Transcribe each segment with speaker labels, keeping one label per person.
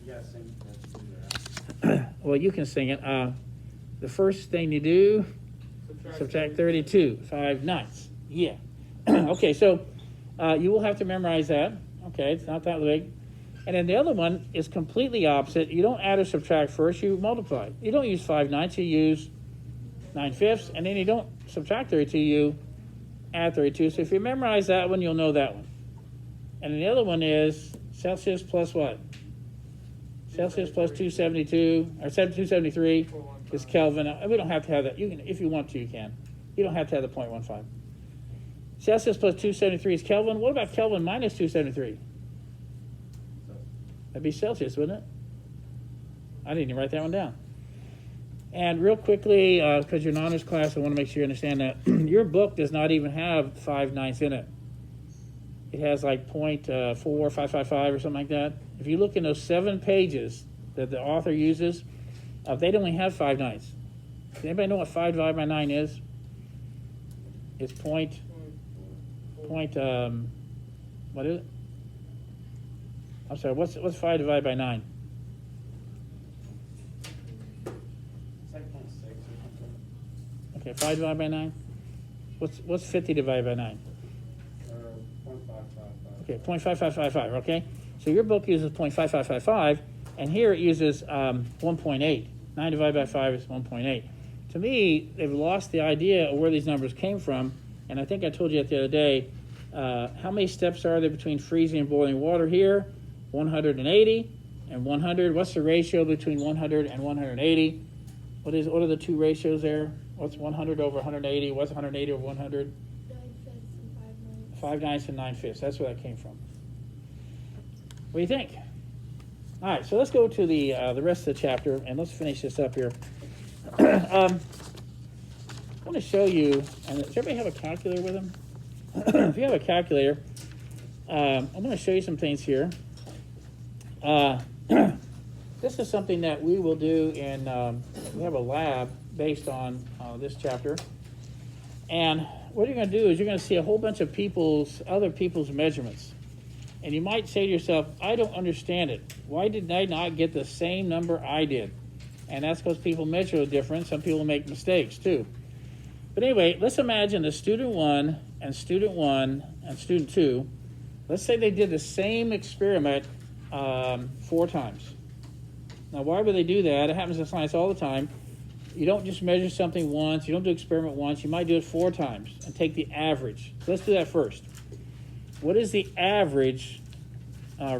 Speaker 1: You gotta sing for us to do that.
Speaker 2: Well, you can sing it. The first thing you do, subtract 32, 5/9. Yeah. Okay, so you will have to memorize that. Okay, it's not that big. And then the other one is completely opposite. You don't add or subtract first, you multiply. You don't use 5/9, you use 9/5, and then you don't subtract 32, you add 32. So if you memorize that one, you'll know that one. And then the other one is Celsius plus what? Celsius plus 272, or 273 is Kelvin. We don't have to have that. You can, if you want to, you can. You don't have to have the 0.15. Celsius plus 273 is Kelvin. What about Kelvin minus 273? That'd be Celsius, wouldn't it? I didn't even write that one down. And real quickly, because you're an honors class, I want to make sure you understand that your book does not even have 5/9 in it. It has like 0.4555 or something like that. If you look in those 7 pages that the author uses, they don't even have 5/9. Does anybody know what 5 divided by 9 is? It's what is it? I'm sorry, what's 5 divided by 9?
Speaker 1: It's like 0.6 or something.
Speaker 2: Okay, 5 divided by 9? What's 50 divided by 9?
Speaker 1: Or 0.5555.
Speaker 2: Okay, 0.5555, okay? So your book uses 0.5555, and here it uses 1.8. 9 divided by 5 is 1.8. To me, they've lost the idea of where these numbers came from, and I think I told you that the other day, how many steps are there between freezing and boiling water here? 180 and 100. What's the ratio between 100 and 180? What are the two ratios there? What's 100 over 180? What's 180 over 100? 5/9 and 9/5. That's where that came from. What do you think? All right, so let's go to the rest of the chapter, and let's finish this up here. I want to show you, and does everybody have a calculator with them? If you have a calculator, I'm going to show you some things here. This is something that we will do in, we have a lab based on this chapter. And what you're going to do is you're going to see a whole bunch of other people's measurements. And you might say to yourself, I don't understand it. Why did I not get the same number I did? And that's because people measure different. Some people make mistakes too. But anyway, let's imagine the student 1 and student 1 and student 2. Let's say they did the same experiment 4 times. Now, why would they do that? It happens in science all the time. You don't just measure something once. You don't do experiment once. You might do it 4 times and take the average. So let's do that first. What is the average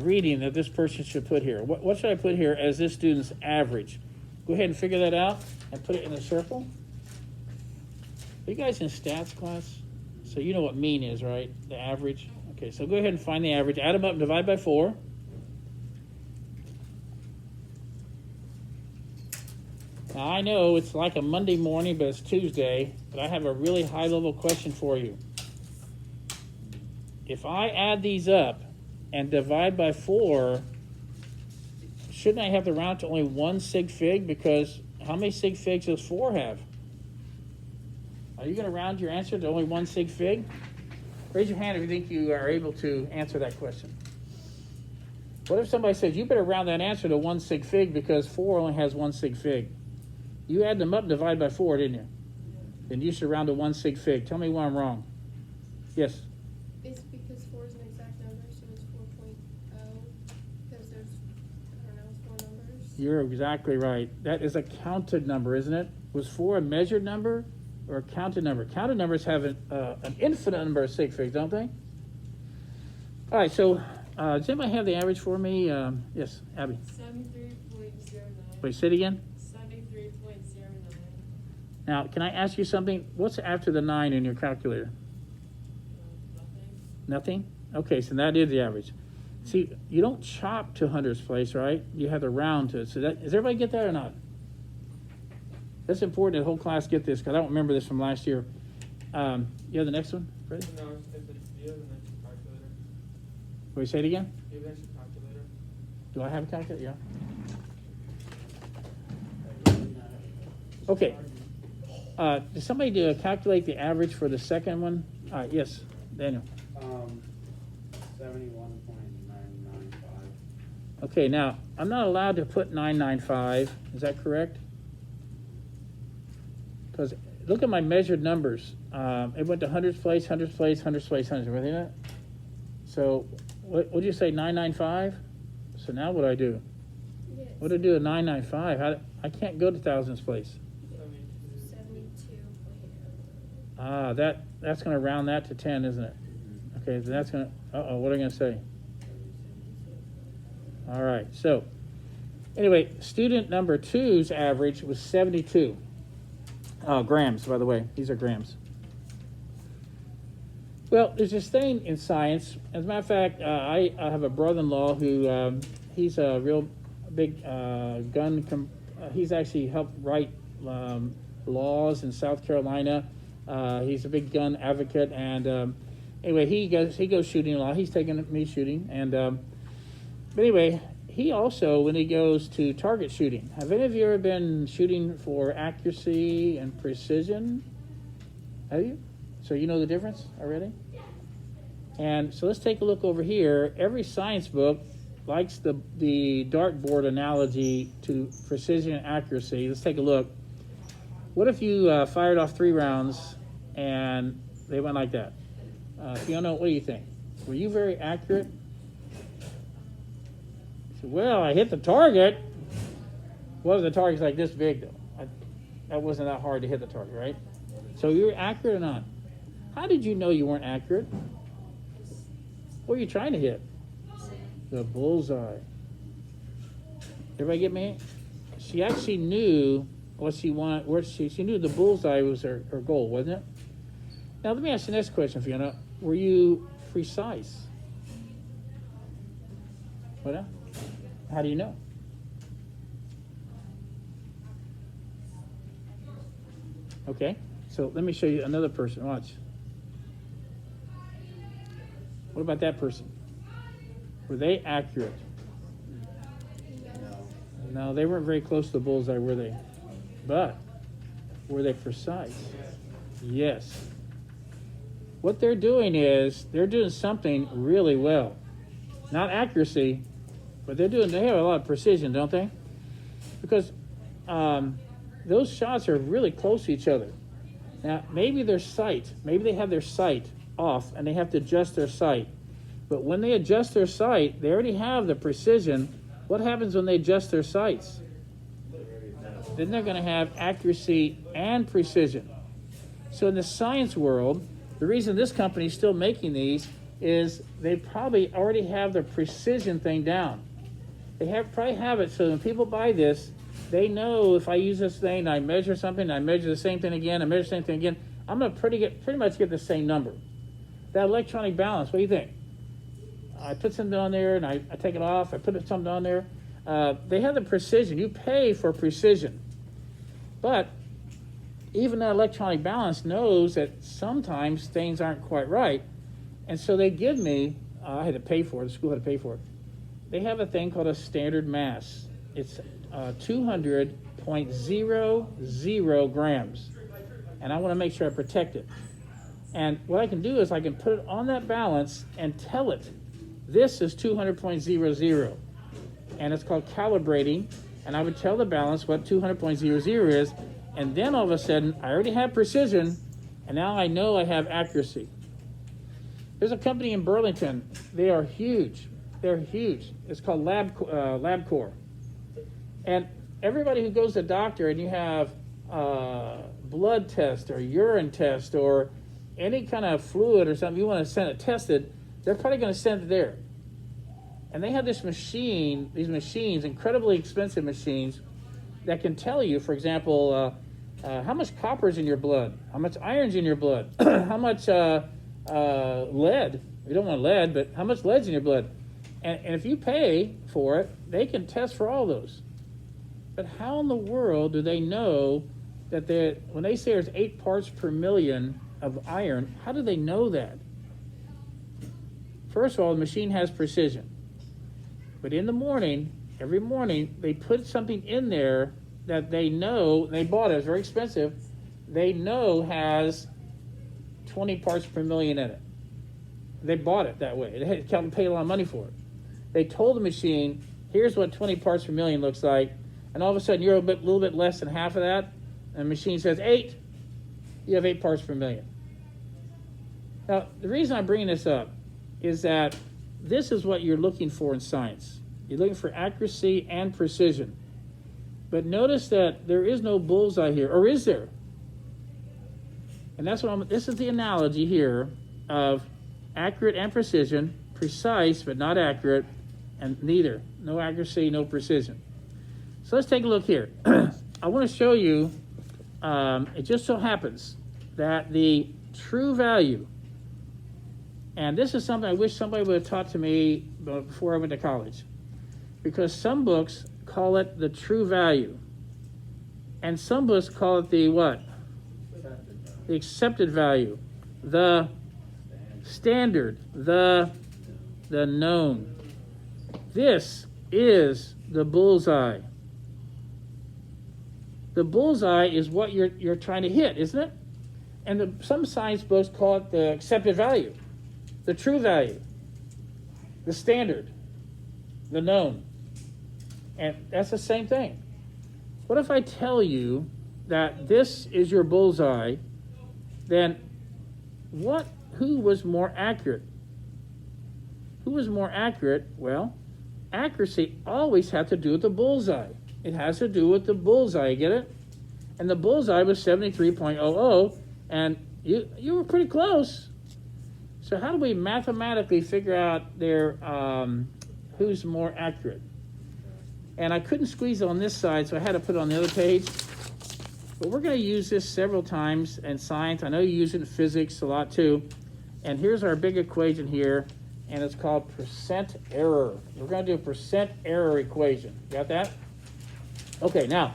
Speaker 2: reading that this person should put here? What should I put here as this student's average? Go ahead and figure that out and put it in a circle. Are you guys in stats class? So you know what mean is, right? The average. Okay, so go ahead and find the average. Add them up and divide by 4. Now, I know it's like a Monday morning, but it's Tuesday, but I have a really high-level question for you. If I add these up and divide by 4, shouldn't I have to round to only 1 sig fig? Because how many sig figs does 4 have? Are you going to round your answer to only 1 sig fig? Raise your hand if you think you are able to answer that question. What if somebody says, you better round that answer to 1 sig fig because 4 only has 1 sig fig? You add them up and divide by 4, didn't you? Yeah. Then you should round to 1 sig fig. Tell me why I'm wrong. Yes?
Speaker 3: It's because 4 is an exact number, so it's 4.0, because there's, 4 numbers.
Speaker 2: You're exactly right. That is a counted number, isn't it? Was 4 a measured number or a counted number? Counted numbers have an infinite number of sig figs, don't they? All right, so does anybody have the average for me? Yes, Abby.
Speaker 3: 73.09.
Speaker 2: Wait, say it again.
Speaker 3: 73.09.
Speaker 2: Now, can I ask you something? What's after the 9 in your calculator?
Speaker 3: Nothing.
Speaker 2: Nothing? Okay, so that is the average. See, you don't chop to hundredths place, right? You have to round to it. So does everybody get that or not? That's important the whole class get this, because I don't remember this from last year. You have the next one, Freddie?
Speaker 4: No, do you have an extra calculator?
Speaker 2: Will you say it again?
Speaker 4: Do you have an extra calculator?
Speaker 2: Do I have a calculator? Yeah. Okay. Does somebody calculate the average for the second one? All right, yes, Daniel.
Speaker 1: 71.995.
Speaker 2: Okay, now, I'm not allowed to put 995, is that correct? Because look at my measured numbers. It went to hundredths place, hundredths place, hundredths place, hundredths. Remember that? So, what would you say, 995? So now what do I do?
Speaker 3: Yes.
Speaker 2: What do I do at 995? I can't go to thousandths place.
Speaker 3: 72.0.
Speaker 2: That's going to round that to 10, isn't it? Okay, so that's going to, what are I going to say? All right, so anyway, student number 2's average was 72 grams, by the way. These are grams. Well, there's this thing in science. As a matter of fact, I have a brother-in-law who, he's a real big he's actually helped write laws in South Carolina. He's a big gun advocate, and anyway, he goes shooting a lot. He's taken me shooting, and but anyway, he also, when he goes to target shooting, have any of you ever been shooting for accuracy and precision? Have you? So you know the difference already? And so let's take a look over here. Every science book likes the dartboard analogy to precision and accuracy. Let's take a look. What if you fired off 3 rounds and they went like that? Fiona, what do you think? Were you very accurate? Said, well, I hit the target. Well, the target's like this big, though. That wasn't that hard to hit the target, right? So you were accurate or not? How did you know you weren't accurate? What were you trying to hit? The bullseye. Everybody get me? She actually knew what she wanted. Where she knew the bullseye was her goal, wasn't it? Now let me ask you the next question, Fiona. Were you precise? What now? How do you know? Okay, so let me show you another person. Watch. What about that person? Were they accurate? No, they weren't very close to the bullseye, were they? But were they precise? Yes. What they're doing is they're doing something really well. Not accuracy, but they have a lot of precision, don't they? Because those shots are really close to each other. Now, maybe they have their sight off and they have to adjust their sight. But when they adjust their sight, they already have the precision. What happens when they adjust their sights? Then they're going to have accuracy and precision. So in the science world, the reason this company is still making these is they probably already have the precision thing down. They probably have it so when people buy this, they know if I use this thing, I measure something, I measure the same thing again, I measure the same thing again, I'm going to pretty much get the same number. That electronic balance, what do you think? I put something on there and I take it off, I put something on there. They have the precision. You pay for precision. But even that electronic balance knows that sometimes things aren't quite right. And so they give me, I had to pay for it, the school had to pay for it. They have a thing called a standard mass. It's 200.00 grams. And I want to make sure I protect it. And what I can do is I can put it on that balance and tell it, this is 200.00. And it's called calibrating. And I would tell the balance what 200.00 is. And then all of a sudden, I already have precision. And now I know I have accuracy. There's a company in Burlington. They are huge. They're huge. It's called LabCorp. And everybody who goes to the doctor and you have blood test or urine test or any kind of fluid or something you want to send it tested, they're probably going to send it there. And they have these machines, incredibly expensive machines, that can tell you, for example, how much copper is in your blood, how much iron's in your blood, how much lead. We don't want lead, but how much lead's in your blood. And if you pay for it, they can test for all those. But how in the world do they know that when they say there's 8 parts per million of iron, how do they know that? First of all, the machine has precision. But in the morning, every morning, they put something in there that they know, they bought it, it's very expensive, they know has 20 parts per million in it. They bought it that way. They had to pay a lot of money for it. They told the machine, here's what 20 parts per million looks like, and all of a sudden you're a little bit less than half of that, and the machine says 8, you have 8 parts per million. Now, the reason I'm bringing this up is that this is what you're looking for in science. You're looking for accuracy and precision. But notice that there is no bullseye here, or is there? And that's what this is the analogy here of accurate and precision, precise but not accurate, and neither. No accuracy, no precision. So let's take a look here. I want to show you, it just so happens that the true value, and this is something I wish somebody would have taught to me before I went to college, because some books call it the true value, and some books call it the what? The accepted value, the standard, the known. This is the bullseye. The bullseye is what you're trying to hit, isn't it? And some science books call it the accepted value, the true value, the standard, the known. And that's the same thing. What if I tell you that this is your bullseye, then who was more accurate? Who was more accurate? Well, accuracy always had to do with the bullseye. It has to do with the bullseye, you get it? And the bullseye was 73.00, and you were pretty close. So how do we mathematically figure out who's more accurate? And I couldn't squeeze it on this side, so I had to put it on the other page. But we're going to use this several times in science. I know you use it in physics a lot too. And here's our big equation here, and it's called percent error. We're going to do a percent error equation. Got that? Okay, now,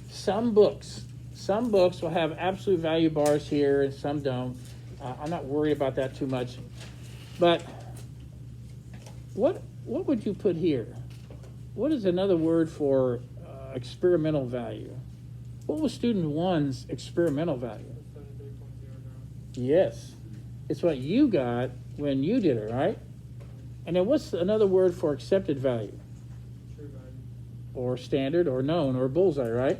Speaker 2: some books will have absolute value bars here, and some don't. I'm not worried about that too much. But what would you put here? What is another word for experimental value? What was student one's experimental value?
Speaker 4: 73.09.
Speaker 2: Yes. It's what you got when you did it, right? And then what's another word for accepted value?
Speaker 4: True value.
Speaker 2: Or standard or known or bullseye, right?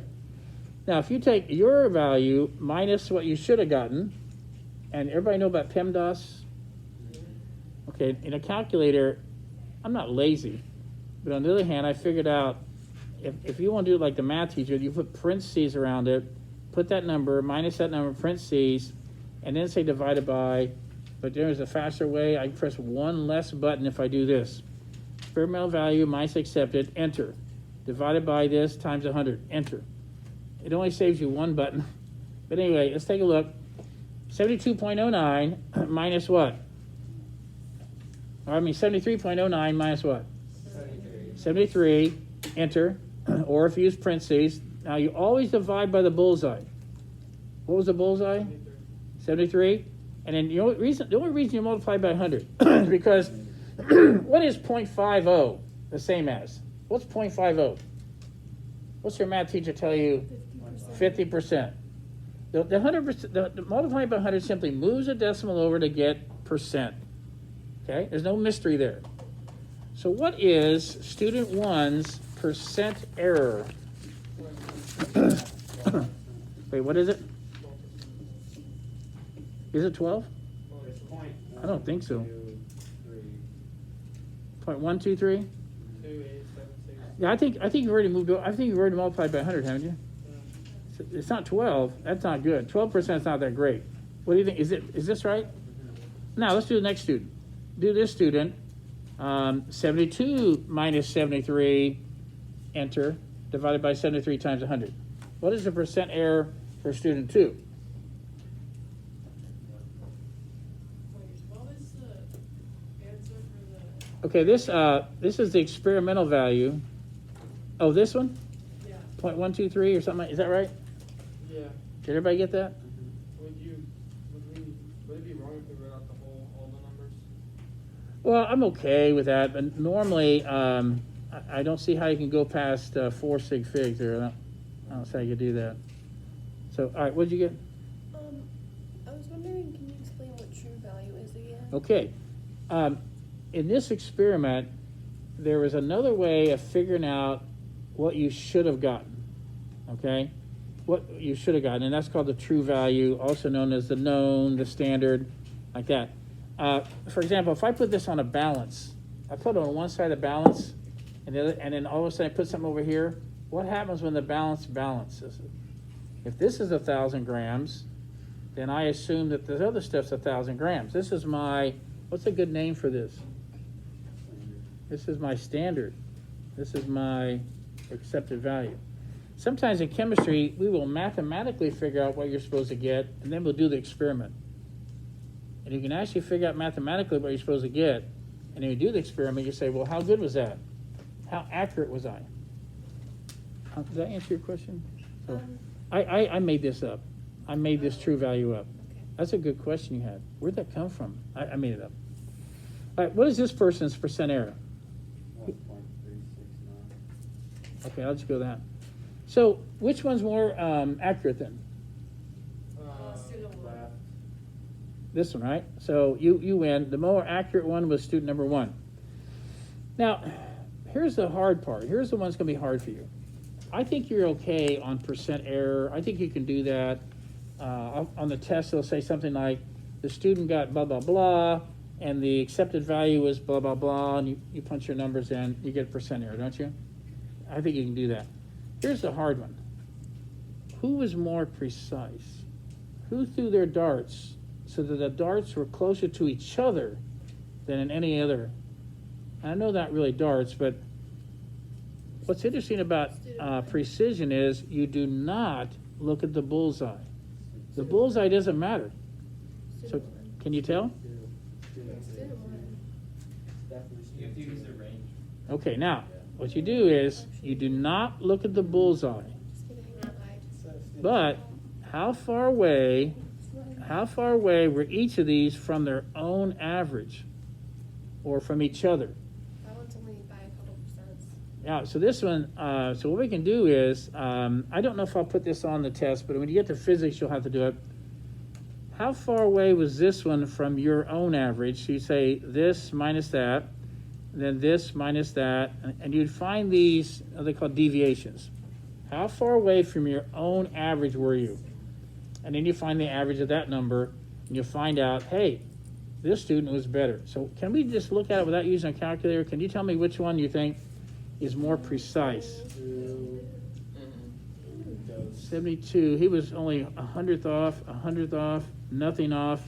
Speaker 2: Now, if you take your value minus what you should have gotten, and everybody know about PEMDAS? Okay, in a calculator, I'm not lazy, but on the other hand, I figured out if you want to do it like the math teacher, you put parentheses around it, put that number, minus that number, parentheses, and then say divided by, but there's a faster way. I press one less button if I do this. Experimental value minus accepted, enter. Divided by this times 100, enter. It only saves you one button. But anyway, let's take a look. 72.09 minus what? Or 73.09 minus what? 73, enter. Or if you use parentheses, now you always divide by the bullseye. What was the bullseye? 73. And then the only reason you multiply by 100 is because what is 0.50 the same as? What's 0.50? What's your math teacher tell you? 50%. The 100%, the multiplying by 100 simply moves a decimal over to get percent. Okay, there's no mystery there. So what is student one's percent error? Wait, what is it?
Speaker 4: 12%.
Speaker 2: Is it 12?
Speaker 1: It's point.
Speaker 2: I don't think so.
Speaker 1: 1, 2, 3.
Speaker 2: 0.123?
Speaker 4: 2, 8, 7, 6.
Speaker 2: Yeah, I think you've already moved. I think you've already multiplied by 100, haven't you? It's not 12. That's not good. 12% is not that great. What do you think? Is this right? Now let's do the next student. Do this student. 72 minus 73, enter, divided by 73 times 100. What is the percent error for student 2?
Speaker 5: What is the answer for the?
Speaker 2: Okay, this is the experimental value. Oh, this one?
Speaker 5: Yeah.
Speaker 2: 0.123 or something. Is that right?
Speaker 4: Yeah.
Speaker 2: Did everybody get that?
Speaker 4: Would it be wrong if we wrote out all the numbers?
Speaker 2: Well, I'm okay with that, but normally I don't see how you can go past 4 sig figs there. I don't see how you could do that. So, all right, what did you get?
Speaker 3: I was wondering, can you explain what true value is again?
Speaker 2: Okay. In this experiment, there was another way of figuring out what you should have gotten, okay? What you should have gotten, and that's called the true value, also known as the known, the standard, like that. For example, if I put this on a balance, I put it on one side of the balance, and then all of a sudden I put something over here, what happens when the balance balances? If this is 1,000 grams, then I assume that the other stuff's 1,000 grams. This is my, what's a good name for this? This is my standard. This is my accepted value. Sometimes in chemistry, we will mathematically figure out what you're supposed to get, and then we'll do the experiment. And you can actually figure out mathematically what you're supposed to get, and then you do the experiment, you say, well, how good was that? How accurate was I? Did that answer your question? So, I made this up. I made this true value up.
Speaker 3: Okay.
Speaker 2: That's a good question you had. Where'd that come from? I made it up. All right, what is this person's percent error?
Speaker 1: 1.369.
Speaker 2: Okay, I'll just go that. So, which one's more accurate then?
Speaker 5: Student one.
Speaker 1: Left.
Speaker 2: This one, right? So you win. The more accurate one was student number 1. Now, here's the hard part. Here's the one that's going to be hard for you. I think you're okay on percent error. I think you can do that. On the test, they'll say something like, the student got blah, blah, blah, and the accepted value was blah, blah, blah, and you punch your numbers in, you get a percent error, don't you? I think you can do that. Here's the hard one. Who was more precise? Who threw their darts so that the darts were closer to each other than in any other? And I know not really darts, but what's interesting about precision is you do not look at the bullseye. The bullseye doesn't matter. So
Speaker 3: Student one.
Speaker 2: can you tell?
Speaker 3: Student one.
Speaker 1: You have to use the range.
Speaker 2: Okay, now what you do is you do not look at the bullseye,
Speaker 3: Just kidding, I lied.
Speaker 2: but how far away were each of these from their own average or from each other?
Speaker 3: That one's only by a couple percents.
Speaker 2: Yeah, so this one, so what we can do is, I don't know if I'll put this on the test, but when you get to physics, you'll have to do it. How far away was this one from your own average? So you say this minus that, then this minus that, and you'd find these, they called deviations. How far away from your own average were you? And then you find the average of that number, and you find out, hey, this student was better. So can we just look at it without using a calculator? Can you tell me which one you think is more precise? 72. He was only 100th off, 100th off, nothing off,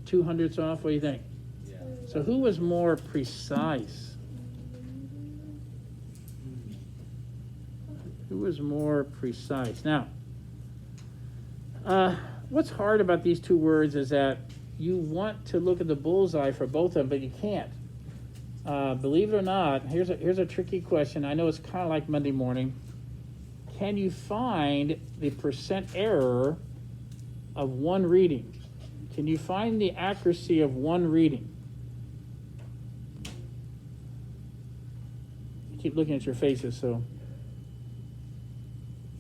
Speaker 2: 200ths off. What do you think?
Speaker 1: Yeah.
Speaker 2: So who was more precise? Who was more precise? Now, what's hard about these two words is that you want to look at the bullseye for both of them, but you can't. Believe it or not, here's a tricky question. I know it's kind of like Monday morning. Can you find the percent error of one reading? Can you find the accuracy of one reading? I keep looking at your faces, so.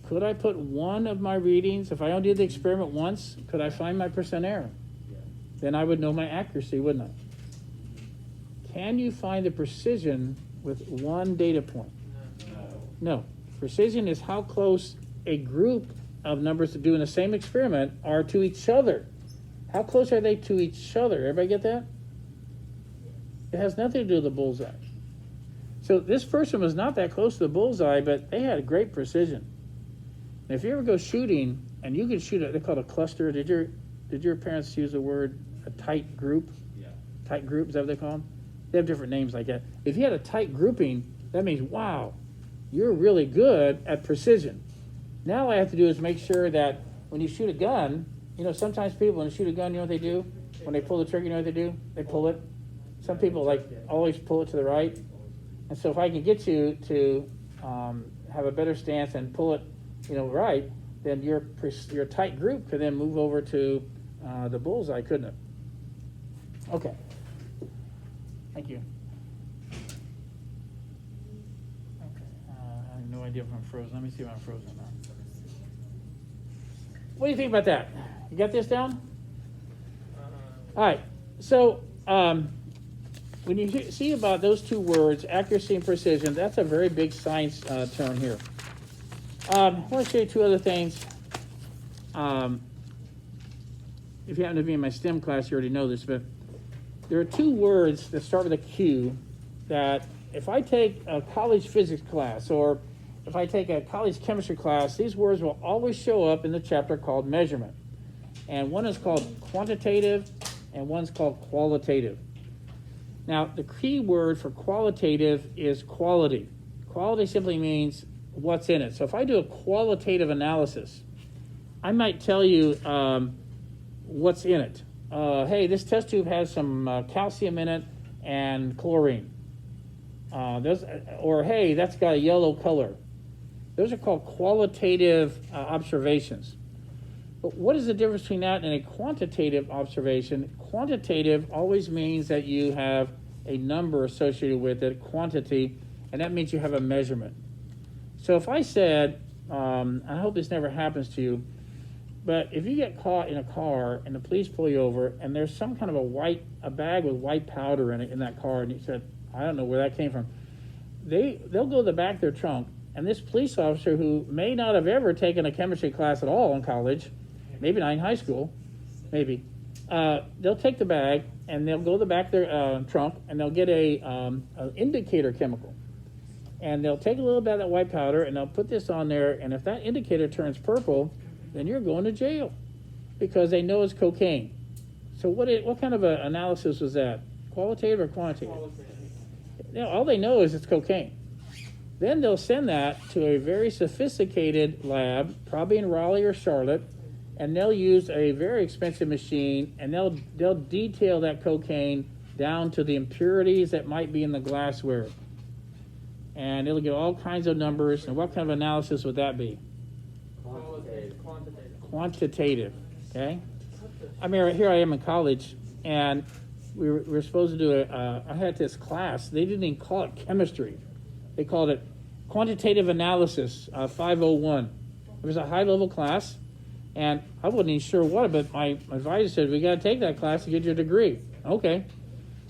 Speaker 2: Could I put one of my readings, if I only did the experiment once, could I find my percent error?
Speaker 1: Yeah.
Speaker 2: Then I would know my accuracy, wouldn't I? Can you find the precision with one data point? No. Precision is how close a group of numbers doing the same experiment are to each other. How close are they to each other? Everybody get that? It has nothing to do with the bullseye. So this person was not that close to the bullseye, but they had a great precision. And if you ever go shooting, and you can shoot they're called a cluster. Did your parents use the word a tight group?
Speaker 1: Yeah.
Speaker 2: Tight group, is that what they call them? They have different names like that. If you had a tight grouping, that means, wow, you're really good at precision. Now all I have to do is make sure that when you shoot a gun, sometimes people, when they shoot a gun, you know what they do? When they pull the trigger, you know what they do? They pull it. Some people always pull it to the right. And so if I can get you to have a better stance and pull it, right, then your tight group could then move over to the bullseye, couldn't it? Okay. Thank you. Okay. I have no idea if I'm frozen. Let me see if I'm frozen or not. What do you think about that? You got this down? All right. So when you see about those two words, accuracy and precision, that's a very big science term here. I want to show you two other things. If you happen to be in my STEM class, you already know this, but there are two words that start with a Q that if I take a college physics class or if I take a college chemistry class, these words will always show up in the chapter called measurement. And one is called quantitative and one's called qualitative. Now, the key word for qualitative is quality. Quality simply means what's in it. So if I do a qualitative analysis, I might tell you what's in it. Hey, this test tube has some calcium in it and chlorine. Or hey, that's got a yellow color. Those are called qualitative observations. But what is the difference between that and a quantitative observation? Quantitative always means that you have a number associated with it, quantity, and that means you have a measurement. So if I said, I hope this never happens to you, but if you get caught in a car and the police pull you over and there's some kind of a bag with white powder in it in that car, and you said, I don't know where that came from, they'll go to the back of their trunk, and this police officer who may not have ever taken a chemistry class at all in college, maybe not in high school, maybe, they'll take the bag and they'll go to the back of their trunk and they'll get an indicator chemical. And they'll take a little bit of that white powder and they'll put this on there, and if that indicator turns purple, then you're going to jail because they know it's cocaine. So what kind of an analysis was that? Qualitative or quantitative? You know, all they know is it's cocaine. Then they'll send that to a very sophisticated lab, probably in Raleigh or Charlotte, and they'll use a very expensive machine, and they'll detail that cocaine down to the impurities that might be in the glassware. And it'll get all kinds of numbers. And what kind of analysis would that be? Quantitative. Okay. I mean, here I am in college, and we were supposed to do I had this class. They didn't even call it chemistry. They called it quantitative analysis 501. It was a high-level class, and I wasn't even sure what, but my advisor said, we got to take that class to get your degree. Okay.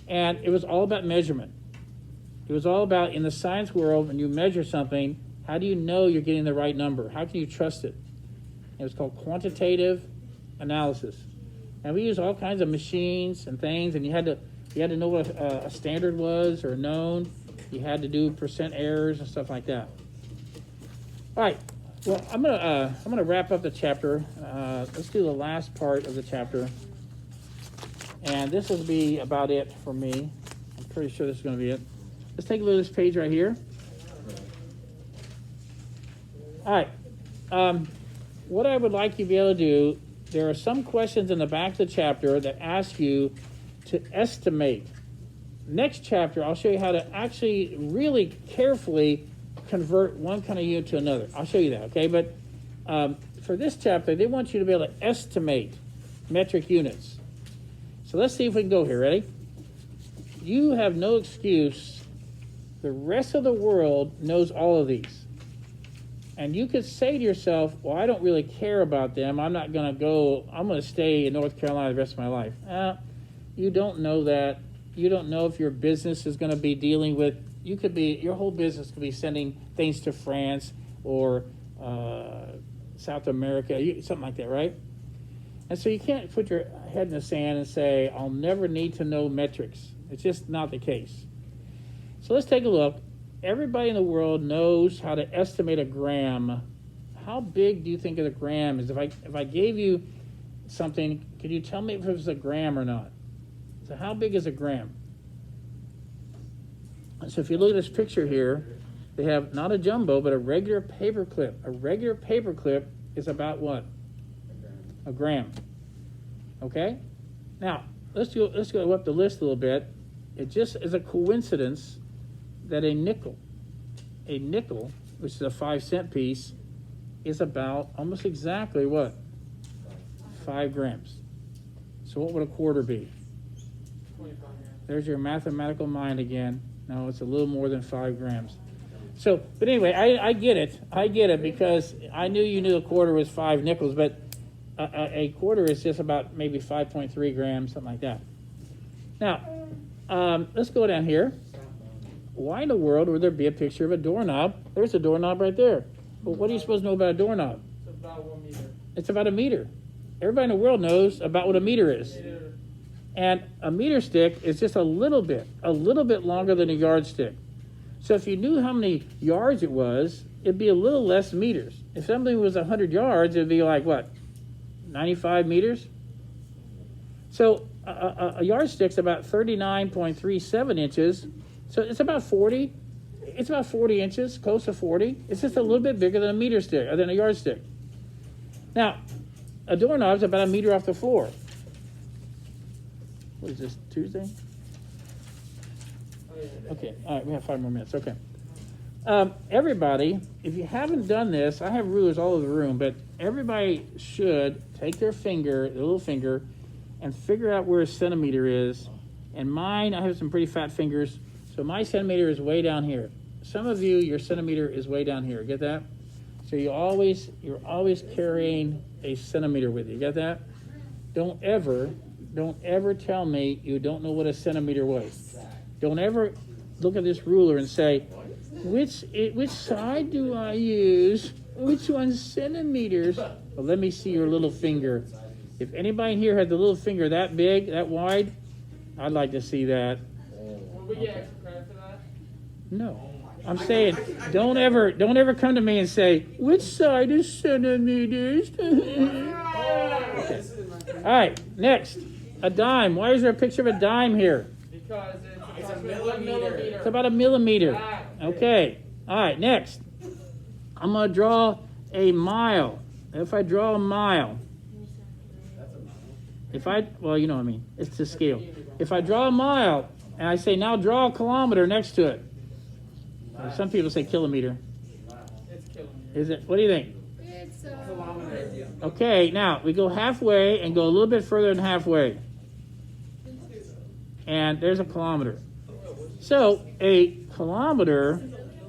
Speaker 2: And it was all about measurement. It was all about, in the science world, when you measure something, how do you know you're getting the right number? How can you trust it? It was called quantitative analysis. And we used all kinds of machines and things, and you had to know what a standard was or known. You had to do percent errors and stuff like that. All right. Well, I'm gonna wrap up the chapter. Let's do the last part of the chapter, and this will be about it for me. I'm pretty sure this is going to be it. Let's take a look at this page right here. All right. What I would like you to be able to do, there are some questions in the back of the chapter that ask you to estimate. Next chapter, I'll show you how to actually really carefully convert one kind of unit to another. I'll show you that, okay? But for this chapter, they want you to be able to estimate metric units. So let's see if we can go here. Ready? You have no excuse. The rest of the world knows all of these. And you could say to yourself, well, I don't really care about them. I'm not going to go. I'm going to stay in North Carolina the rest of my life. You don't know that. You don't know if your business is going to be dealing with, your whole business could be sending things to France or South America, something like that, right? And so you can't put your head in the sand and say, I'll never need to know metrics. It's just not the case. So let's take a look. Everybody in the world knows how to estimate a gram. How big do you think of the gram is? If I gave you something, could you tell me if it was a gram or not? So how big is a gram? So if you look at this picture here, they have not a jumbo, but a regular paper clip. A regular paper clip is about what? A gram. Okay? Now, let's go up the list a little bit. It just is a coincidence that a nickel, which is a 5-cent piece, is about almost exactly what? 5 grams. So what would a quarter be?
Speaker 4: 25 grams.
Speaker 2: There's your mathematical mind again. No, it's a little more than 5 grams. So, but anyway, I get it because I knew you knew a quarter was 5 nickels, but a quarter is just about maybe 5.3 grams, something like that. Now, let's go down here. Why in the world would there be a picture of a doorknob? There's a doorknob right there. But what are you supposed to know about a doorknob?
Speaker 4: It's about 1 meter.
Speaker 2: It's about a meter. Everybody in the world knows about what a meter is.
Speaker 4: Meter.
Speaker 2: And a meter stick is just a little bit longer than a yardstick. So if you knew how many yards it was, it'd be a little less meters. If something was 100 yards, it'd be like what, 95 meters? So a yardstick's about 39.37 inches. So it's about 40. It's about 40 inches, close to 40. It's just a little bit bigger than a meter stick, or than a yardstick. Now, a doorknob's about a meter off the floor. What is this, Tuesday?
Speaker 4: Oh, yeah.
Speaker 2: Okay, all right, we have 5 more minutes, okay. Everybody, if you haven't done this, I have rulers all over the room, but everybody should take their finger, their little finger, and figure out where a centimeter is. And mine, I have some pretty fat fingers, so my centimeter is way down here. Some of you, your centimeter is way down here, get that? So you're always carrying a centimeter with you, get that? Don't ever tell me you don't know what a centimeter was. Don't ever look at this ruler and say, which side do I use? Which one's centimeters? Well, let me see your little finger. If anybody here had the little finger that big, that wide, I'd like to see that.
Speaker 4: Will we get extra credit for that?
Speaker 2: No. I'm saying, don't ever come to me and say, which side is centimeters? Okay. All right, next. A dime. Why is there a picture of a dime here?
Speaker 4: Because it's
Speaker 1: a
Speaker 4: approximately
Speaker 1: millimeter.
Speaker 2: It's about a millimeter.
Speaker 4: Ah,
Speaker 2: Okay. All right, next. I'm going to draw a mile. If I draw a mile, well, you know what I mean. It's to scale. If I draw a mile and I say, now draw a kilometer next to it. Some people say kilometer.
Speaker 4: It's killing me.
Speaker 2: Is it? What do you think?
Speaker 3: It's,
Speaker 2: Okay, now we go halfway and go a little bit further than halfway. And there's a kilometer. So a kilometer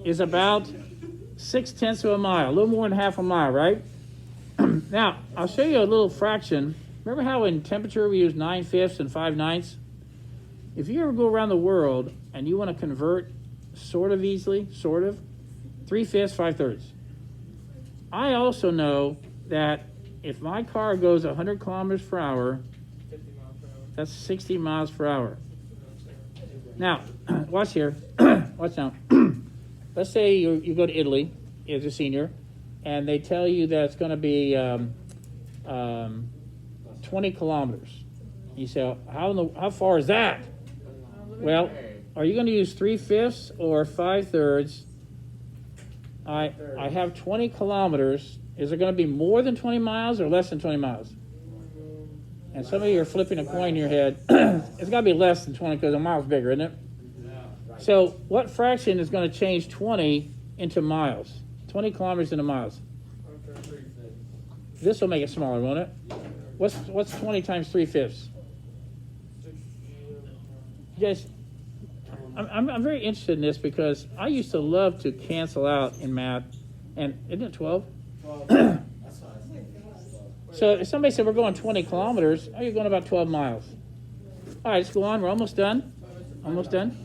Speaker 2: is about 0.6 of a mile, a little more than half a mile, right? Now, I'll show you a little fraction. Remember how in temperature we use 9/5 and 5/9? If you ever go around the world and you want to convert sort of easily, 3/5, 5/3. I also know that if my car goes 100 kilometers per hour,
Speaker 4: 50 miles per hour.
Speaker 2: that's 60 miles per hour. Now, watch here. Watch now. Let's say you go to Italy as a senior, and they tell you that it's going to be 20 kilometers. You say, how far is that? Well, are you going to use 3/5 or 5/3? I have 20 kilometers. Is it going to be more than 20 miles or less than 20 miles? And some of you are flipping a coin in your head. It's got to be less than 20 because a mile's bigger, isn't it? So what fraction is going to change 20 into miles? 20 kilometers into miles.
Speaker 4: Okay.
Speaker 2: This will make it smaller, won't it? What's 20 times 3/5? You guys, I'm very interested in this because I used to love to cancel out in math. And isn't it 12? So if somebody said we're going 20 kilometers, oh, you're going about 12 miles. All right, let's go on. We're almost done. Almost done.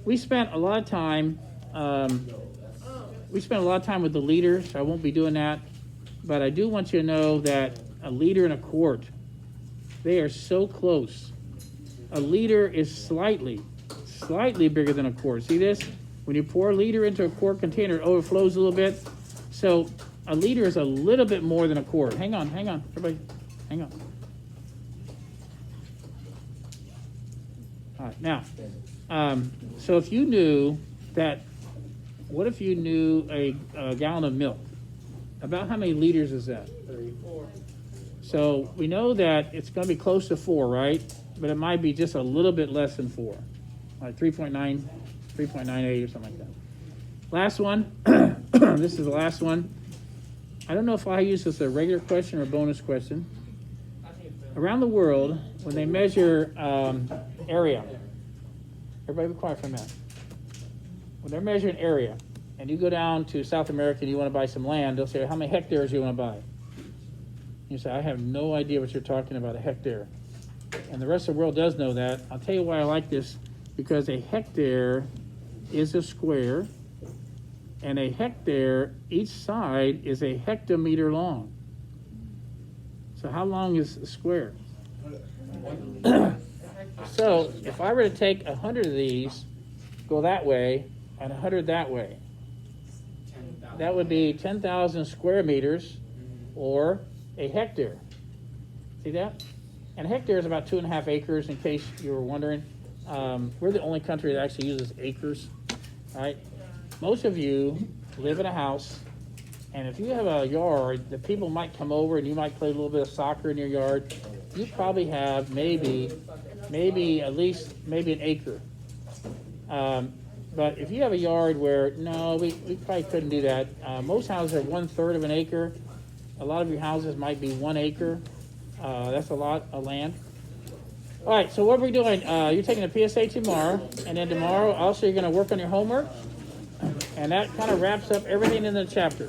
Speaker 2: We spent a lot of time. We spent a lot of time with the leaders. So I won't be doing that, but I do want you to know that a liter and a quart, they are so close. A liter is slightly bigger than a quart. See this? When you pour a liter into a quart container, it overflows a little bit. So a liter is a little bit more than a quart. Hang on, everybody, hang on. All right, now, so if you knew that, what if you knew a gallon of milk? About how many liters is that?
Speaker 4: 4.
Speaker 2: So we know that it's going to be close to 4, right? But it might be just a little bit less than 4, like 3.9, 3.98 or something like that. Last one. This is the last one. I don't know if I use this as a regular question or a bonus question.
Speaker 4: I think it's better.
Speaker 2: Around the world, when they measure area, everybody be quiet for a minute. When they're measuring area, and you go down to South America and you want to buy some land, they'll say, how many hectares do you want to buy? You say, I have no idea what you're talking about, a hectare. and the rest of the world does know that. I'll tell you why I like this, because a hectare is a square, and a hectare, each side is a hectometer long. So how long is a square? So if I were to take 100 of these, go that way, and 100 that way,
Speaker 1: 10,000.
Speaker 2: that would be 10,000 square meters, or a hectare. See that? And a hectare is about 2.5 acres, in case you were wondering. We're the only country that actually uses acres, right? Most of you live in a house, and if you have a yard, the people might come over and you might play a little bit of soccer in your yard. You probably have maybe at least an acre. But if you have a yard where, no, we probably couldn't do that. Most houses are 1/3 of an acre. A lot of your houses might be 1 acre. That's a lot of land. All right, so what are we doing? You're taking a PSA tomorrow, and then tomorrow also you're going to work on your homework. And that kind of wraps up everything in the chapter.